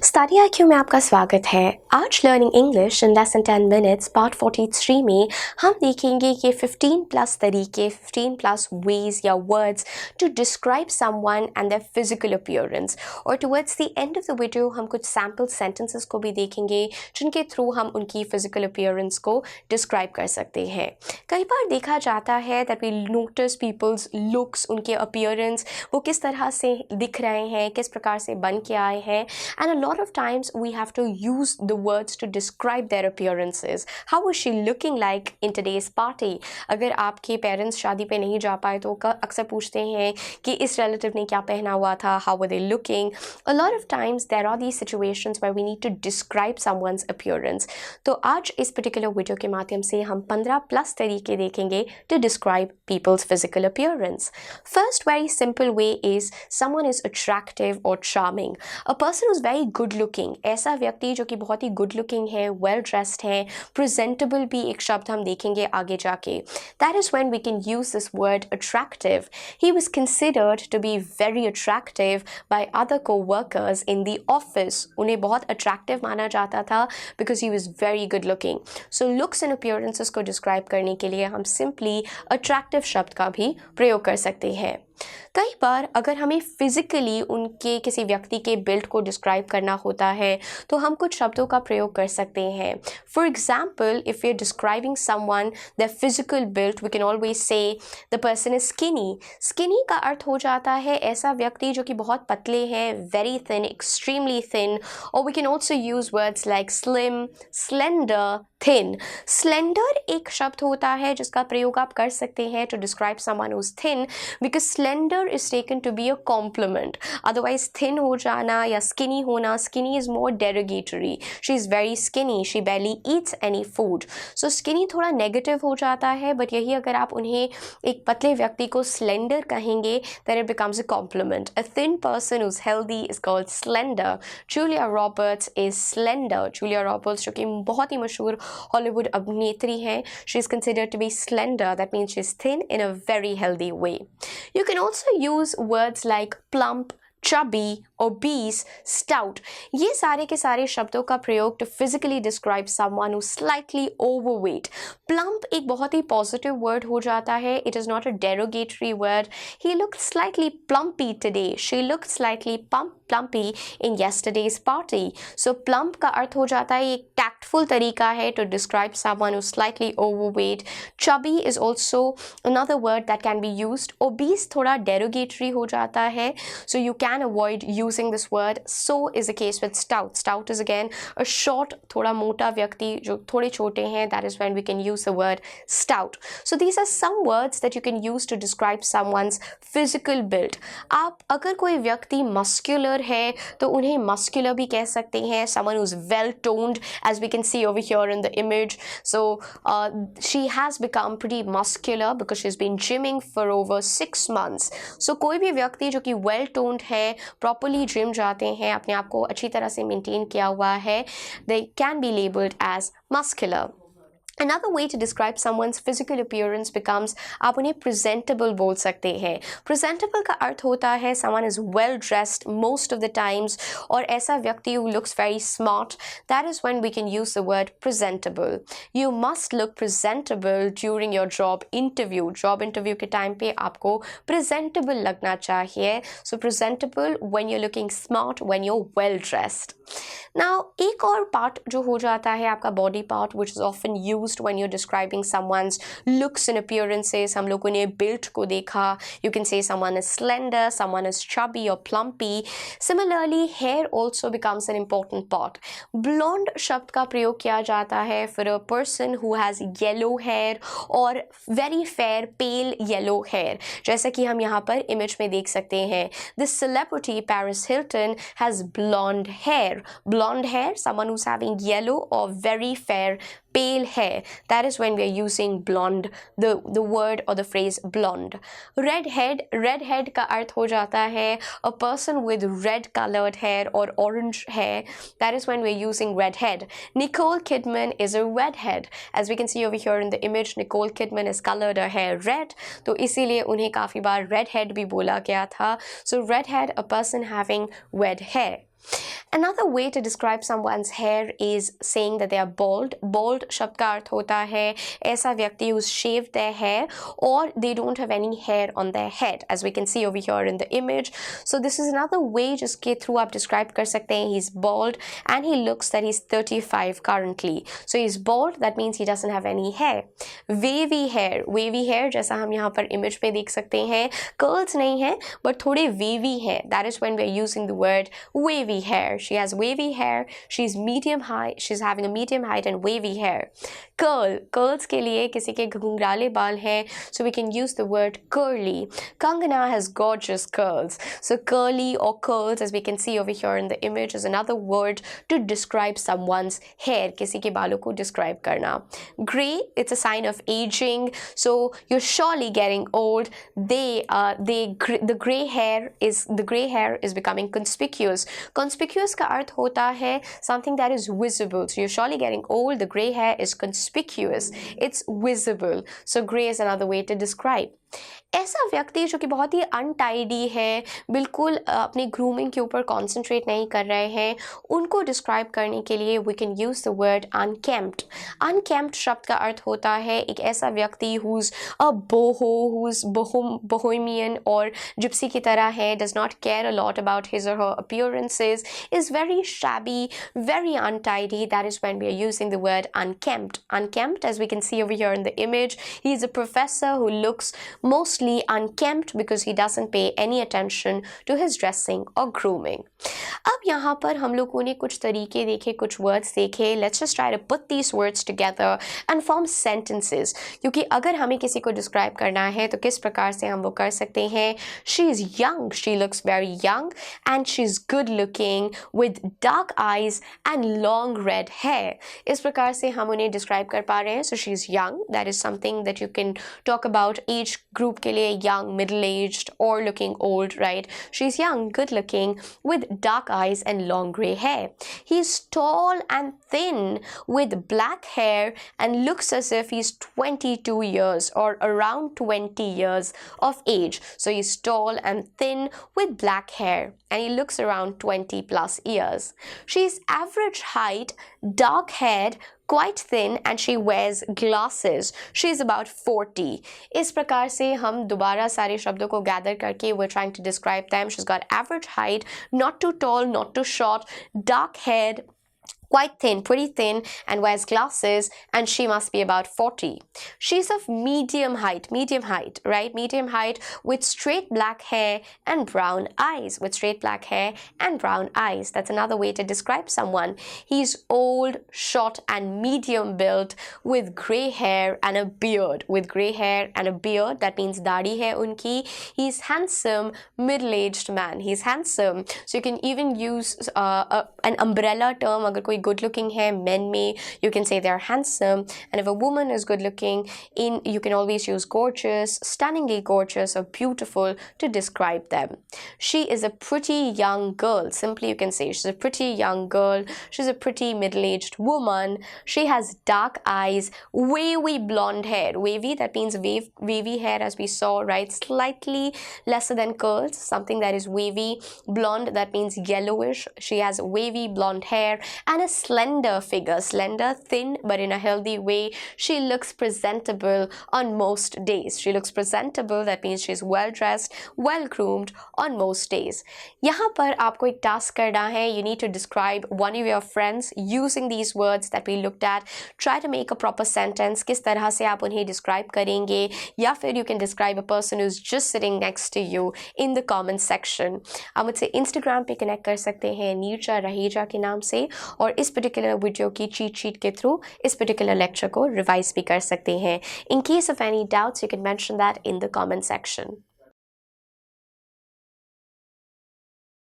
Study IQ में आपका स्वागत है। आज learning English in less than 10 minutes part 43 में हम देखेंगे कि 15 प्लस तरीके 15 प्लस वेज या words to describe someone and their physical appearance, और towards the end of the video हम कुछ सैम्पल सेंटेंसेस को भी देखेंगे जिनके थ्रू हम उनकी फिजिकल अपीयरेंस को डिस्क्राइब कर सकते हैं। कई बार देखा जाता है that we notice peoples looks, उनके अपीयरेंस, वो किस तरह से दिख रहे हैं, किस प्रकार से बन के आए हैं, and a lot of times we have to use the words to describe their appearances. How was she looking like in today's party? अगर आपके पेरेंट्स शादी पे नहीं जा पाए तो अक्सर पूछते हैं कि इस रिलेटिव ने क्या पहना हुआ था, how were they looking? A lot of times there are these situations where we need to describe someone's appearance. तो आज इस particular वीडियो के माध्यम से हम 15 प्लस तरीके देखेंगे to describe people's physical appearance. First very simple way is someone is attractive or charming. A person who's very good looking, ऐसा व्यक्ति जो कि बहुत ही good looking है, well dressed है, presentable भी एक शब्द हम देखेंगे आगे जाके. That is when we can use this word attractive. He was considered to be very attractive by other co-workers in the office. उन्हें बहुत attractive माना जाता था because he was very good looking. So looks and appearances को describe करने के लिए हम simply attractive शब्द का भी प्रयोग कर सकते हैं. कई बार अगर हमें फिजिकली उनके किसी व्यक्ति के बिल्ड को डिस्क्राइब करना होता है तो हम कुछ शब्दों का प्रयोग कर सकते हैं. For example, if we are describing someone the physical build, we can always say the person is skinny. Skinny का अर्थ हो जाता है ऐसा व्यक्ति जो कि बहुत पतले हैं, वेरी थिन, एक्सट्रीमली थिन. और we can also use words like slim, slender, thin. Slender एक शब्द होता है जिसका प्रयोग आप कर सकते हैं to describe someone who is thin, because slender is taken to be a compliment. Otherwise thin हो जाना या स्किनी होना, skinny is more derogatory. She is very skinny, she barely eats any food. So skinny थोड़ा negative हो जाता है, but यही अगर आप उन्हें एक पतले व्यक्ति को स्लेंडर कहेंगे then it becomes a compliment. A thin person who is healthy is called slender. Julia Roberts is slender. Julia Roberts जो कि बहुत ही मशहूर हॉलीवुड अभिनेत्री हैं, she is considered to be slender. That means she is thin in a very healthy way. You can also use words like plump, chubby, obese, stout. ये सारे के सारे शब्दों का प्रयोग to physically describe someone who's slightly overweight. Plump एक बहुत ही positive word हो जाता है. It is not a derogatory word. He looked slightly plumpy today. She looked slightly plumpy in yesterday's party. So plump का अर्थ हो जाता है एक tactful तरीका है to describe someone who's slightly overweight. Chubby is also another word that can be used. Obese थोड़ा derogatory हो जाता है. So you can avoid using this word. So is the case with stout. Stout is again a short, थोड़ा मोटा व्यक्ति जो थोड़े छोटे हैं. That is when we can use the word stout. So these are some words that you can use to describe someone's physical build. आप अगर कोई व्यक्ति muscular है तो उन्हें muscular भी कह सकते हैं. Someone who's well toned, as we can see over here in the image. So she has become pretty muscular because she's been gymming for over 6 months. So कोई भी व्यक्ति जो कि well toned है, प्रॉपरली जिम जाते हैं, अपने आप को अच्छी तरह से मेंटेन किया हुआ है, they can be labeled as muscular. Another way to describe someone's physical appearance becomes आप उन्हें presentable बोल सकते हैं. Presentable का अर्थ होता है someone is well dressed most of the times, और ऐसा व्यक्ति who looks very smart. That is when we can use the word presentable. You must look presentable during your job interview. Job interview के time पे आपको presentable लगना चाहिए. So presentable when you're looking smart, when you're well dressed. Now एक और part जो हो जाता है आपका body part which is often used when you're describing someone's looks and appearances. हम लोगों ने build को देखा. You can say someone is slender, someone is chubby or plumpy. Similarly, hair also becomes an important part. Blonde शब्द का प्रयोग किया जाता है for a person who has yellow hair और very fair pale yellow hair. जैसा कि हम यहाँ पर image में देख सकते हैं. This celebrity Paris Hilton has blonde hair. Blonde hair, someone who's having yellow or very fair pale hair. That is when we are using blonde, the word or the phrase blonde. Redhead का अर्थ हो जाता है a person with red colored hair or orange hair. That is when we are using redhead. Nicole Kidman is a redhead. As we can see over here in the image, Nicole Kidman has colored her hair red. तो इसीलिए उन्हें काफ़ी बार redhead भी बोला गया था. So redhead, a person having red hair. Another way to describe someone's hair is saying that they are bald. Bald शब्द का अर्थ होता है ऐसा व्यक्ति who's shaved their hair or they don't have any hair on their head, as we can see over here in the image. So this is another way जिसके through आप describe कर सकते हैं he's bald and he looks that he's 35 currently. So he's bald, that means he doesn't have any hair. Wavy hair जैसा हम यहाँ पर image पे देख सकते हैं, curls नहीं है but थोड़े wavy हैं. That is when we are using the word wavy hair. She has wavy hair, she's medium height, she's having a medium height and wavy hair. Curls के लिए किसी के घुंघराले बाल हैं, so we can use the word curly. Kangana has gorgeous curls. So curly or curls, as we can see over here in the image, is another word to describe someone's hair. किसी के बालों को describe करना. Gray, it's a sign of aging. So you're surely getting old. The gray hair is becoming conspicuous. Conspicuous का अर्थ होता है something that is visible. So you're surely getting old. The gray hair is conspicuous. It's visible. So gray is another way to describe. ऐसा व्यक्ति जो कि बहुत ही untidy है, बिल्कुल अपनी ग्रूमिंग के ऊपर कॉन्सेंट्रेट नहीं कर रहे हैं, उनको डिस्क्राइब करने के लिए we can use the word unkempt. Unkempt शब्द का अर्थ होता है एक ऐसा व्यक्ति who's a boho, who's bohemian और जिप्सी की तरह है, does not care a lot about his or her appearances, is very shabby, very untidy. That is when we are using the word unkempt. Unkempt, as we can see over here in the image, he is a professor who looks mostly unkempt because he doesn't pay any attention to his dressing or grooming. अब यहाँ पर हम लोगों ने कुछ तरीके देखे, कुछ words देखे. Let's just try to put these words together and form sentences. क्योंकि अगर हमें किसी को describe करना है तो किस प्रकार से हम वो कर सकते हैं. She is young, she looks very young and she's good looking with dark eyes and long red hair. इस प्रकार से हम उन्हें describe कर पा रहे हैं. So she's young, that is something that you can talk about age group के लिए, young, middle-aged or looking old, right? She's young, good looking with dark eyes and long gray hair. He's tall and thin with black hair and looks as if he's 22 years or around 20 years of age. So he's tall and thin with black hair and he looks around 20 plus years. She's average height, dark haired, quite thin and she wears glasses. She's about 40. इस प्रकार से हम दोबारा सारे शब्दों को gather करके we're trying to describe them. She's got average height, not too tall, not too short, dark haired, quite thin, pretty thin, and wears glasses, and she must be about 40. She's of medium height, right? Medium height with straight black hair and brown eyes, That's another way to describe someone. He's old, short, and medium built with gray hair and a beard. That means दाढ़ी है उनकी. He's handsome, middle-aged man. He's handsome. So you can even use an umbrella term अगर कोई good looking है men में, you can say they're handsome, and if a woman is good looking, you can always use gorgeous, stunningly gorgeous or beautiful to describe them. She is a pretty young girl. Simply you can say she's a pretty young girl. She's a pretty middle-aged woman. She has dark eyes, wavy blonde hair. Wavy, that means wavy hair, as we saw, right? Slightly lesser than curls, something that is wavy. Blonde, that means yellowish. She has wavy blonde hair and a slender figure, thin but in a healthy way. She looks presentable on most days. That means she's well dressed, well groomed on most days. यहाँ पर आपको एक task करना है. You need to describe one of your friends using these words that we looked at. Try to make a proper sentence. किस तरह से आप उन्हें describe करेंगे, या फिर you can describe a person who's just sitting next to you in the comment section. आप मुझसे Instagram पे connect कर सकते हैं नीरजा रहेजा के नाम से, और इस particular वीडियो की cheat sheet के थ्रू इस particular lecture को revise भी कर सकते हैं. In case of any doubts, you can mention that in the comment section.